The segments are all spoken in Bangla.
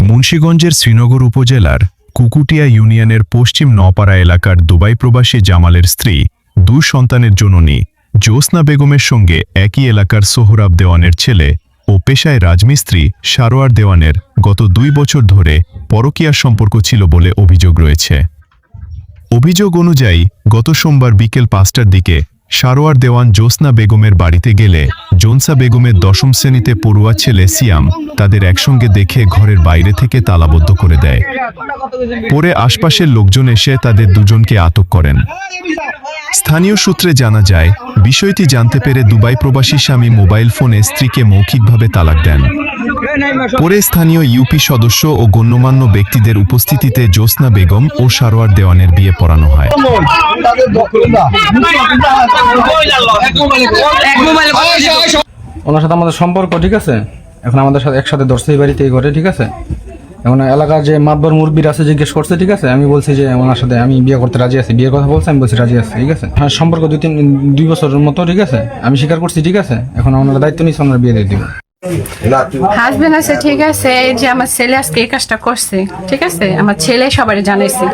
মুন্সিগঞ্জের শ্রীনগর উপজেলার কুকুটিয়া ইউনিয়নের পশ্চিম নপাড়া এলাকার দুবাই প্রবাসী জামালের স্ত্রী 2 সন্তানের জননী জ্যোৎস্না বেগমের সঙ্গে একই এলাকার সোহরাব দেওয়ানের ছেলে ও পেশায় রাজমিস্ত্রি সারোয়ার দেওয়ানের গত 2 বছর ধরে পরকীয়ার সম্পর্ক ছিল বলে অভিযোগ রয়েছে। অভিযোগ অনুযায়ী গত সোমবার বিকেল 5টার দিকে সারোয়ার দেওয়ান জ্যোৎস্না বেগমের বাড়িতে গেলে জোনসা বেগমের 10ম শ্রেণীতে পড়ুয়া ছেলে সিয়াম তাদের একসঙ্গে দেখে ঘরের বাইরে থেকে তালাবদ্ধ করে দেয়। পরে আশপাশের লোকজন এসে তাদের দুজনকে আটক করেন। স্থানীয় সূত্রে জানা যায়, বিষয়টি জানতে পেরে দুবাই প্রবাসী স্বামী মোবাইল ফোনে স্ত্রীকে মৌখিকভাবে তালাক দেন। পরে স্থানীয় ইউপি সদস্য ও গণ্যমান্য ব্যক্তিদের উপস্থিতিতে জ্যোৎস্না বেগম ও সারোয়ার দেওয়ানের বিয়ে পড়ানো হয়। ওনার সাথে আমাদের সম্পর্ক ঠিক আছে, এখন আমাদের সাথে একসাথে ধরছে এই বাড়িতে এই ঘরে ঠিক আছে। এখন এলাকার যে মাতবর মুরব্বীর আছে জিজ্ঞেস করছে ঠিক আছে, আমি বলছি যে ওনার সাথে আমি বিয়ে করতে রাজি আছি, বিয়ের কথা বলছি, আমি বলছি রাজি আছি ঠিক আছে। হ্যাঁ, সম্পর্ক 2 বছরের মতো ঠিক আছে, আমি স্বীকার করছি ঠিক আছে। এখন ওনারা দায়িত্ব নিচ্ছে, ওনারা বিয়ে দিয়ে দিব। হাজবেন্ড আছে ঠিক আছে, যে আমার ছেলে আজকে এই কাজটা করছে ঠিক আছে, আমার ছেলে সবাই জানাইছে,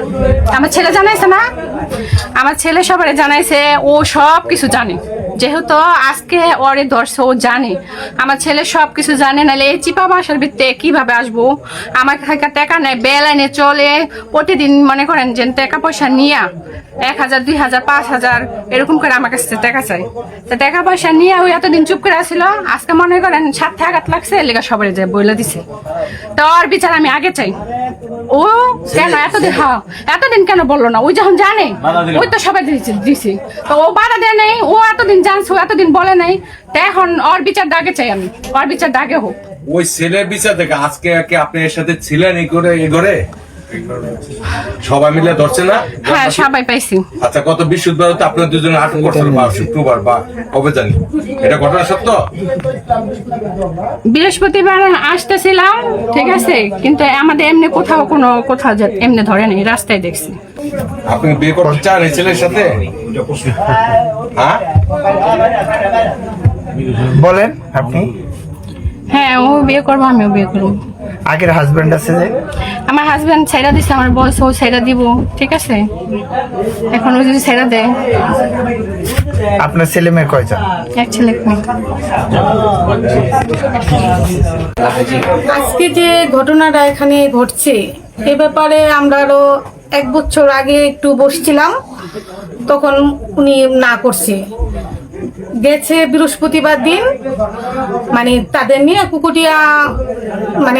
আমার ছেলে জানাইছে না, আমার ছেলে সবাই জানাইছে, ও সব কিছু জানে, যেহেতু আজকে ওরে ধরছে ও জানে, আমার ছেলে সব কিছু জানে। নাহলে এই চিপা বাসার ভিতরে কিভাবে আসবো? আমার কাছে টাকা নেই, বেলাইনে চলে প্রতিদিন, মনে করেন যে টাকা পয়সা নিয়ে 1000, 2000, 5000 এরকম করে আমার কাছে টাকা চাই। তো টাকা পয়সা নিয়ে ওই এতদিন চুপ করে আসছিল, আজকে মনে করেন 7 আঘাত লাগছে, লেগা সবাই যায় বইলা দিছে। তো ওর বিচার আমি আগে চাই। ও কেন এতদিন কেন বললো না? ওই যখন জানে, ওই তো সবাই দিছে, তো ও বাধা দেয় নাই, ও এতদিন জানছে, ও এতদিন বলে নাই, তো এখন ওর বিচার দাগে চাই আমি, ওর বিচার দাগে হোক। ওই ছেলের বিচার দেখে আজকে কি আপনি এর সাথে ছিলেন এই ঘরে সবাই মিলে ধরছে না? হ্যাঁ, সবাই পাইছি। আচ্ছা, গত বৃহস্পতিবার তো আপনার দুজনে আটক করছেন, বা শুক্রবার বা কবে জানি, এটা ঘটনা সত্য? বৃহস্পতিবার আসতেছিলাম ঠিক আছে, কিন্তু আমাদের এমনি কোথাও এমনি ধরে নেই, রাস্তায় দেখছি। আপনি বিয়ে করতে চান এই ছেলের সাথে? হ্যাঁ বলেন আপনি। হ্যাঁ, ও বিয়ে করবো, আমিও বিয়ে করবো। আগের হাজবেন্ড আছে যে? আমার হাজবেন্ড ছেড়া দিচ্ছে, আমার বয়স, ও ছেড়া দিব ঠিক আছে, এখন ও যদি ছেড়া দেয়। আপনার ছেলে মেয়ে কয়জন? এক ছেলে এক মেয়ে। আজকে যে ঘটনাটা এখানে ঘটছে এ ব্যাপারে আমরা আরো 1 বছর আগে একটু বসছিলাম, তখন উনি না করছে, গেছে বৃহস্পতিবার দিন, মানে তাদের নিয়ে কুকুটিয়া মানে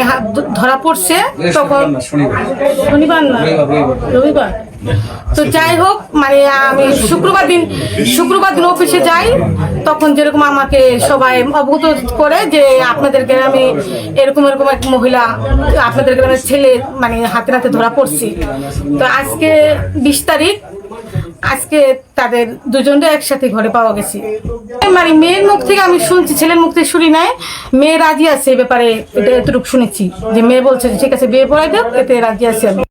ধরা পড়ছে, তখন শনিবার না রবিবার, তো যাই হোক, মানে আমি শুক্রবার দিন অফিসে যাই, তখন যেরকম আমাকে সবাই অবগত করে যে আপনাদের গ্রামে এরকম এক মহিলা, আপনাদের গ্রামের ছেলে মানে হাতে নাতে ধরা পড়ছে। তো আজকে 20 তারিখ, আজকে তাদের দুজনটা একসাথে ঘরে পাওয়া গেছে। মানে মেয়ের মুখ থেকে আমি শুনছি, ছেলের মুখ থেকে শুনি নাই। মেয়ে রাজি আছে এ ব্যাপারে, এটা এতটুকু শুনেছি যে মেয়ে বলছে যে ঠিক আছে বিয়ে পড়াই দেব, এতে রাজি আছে আমি।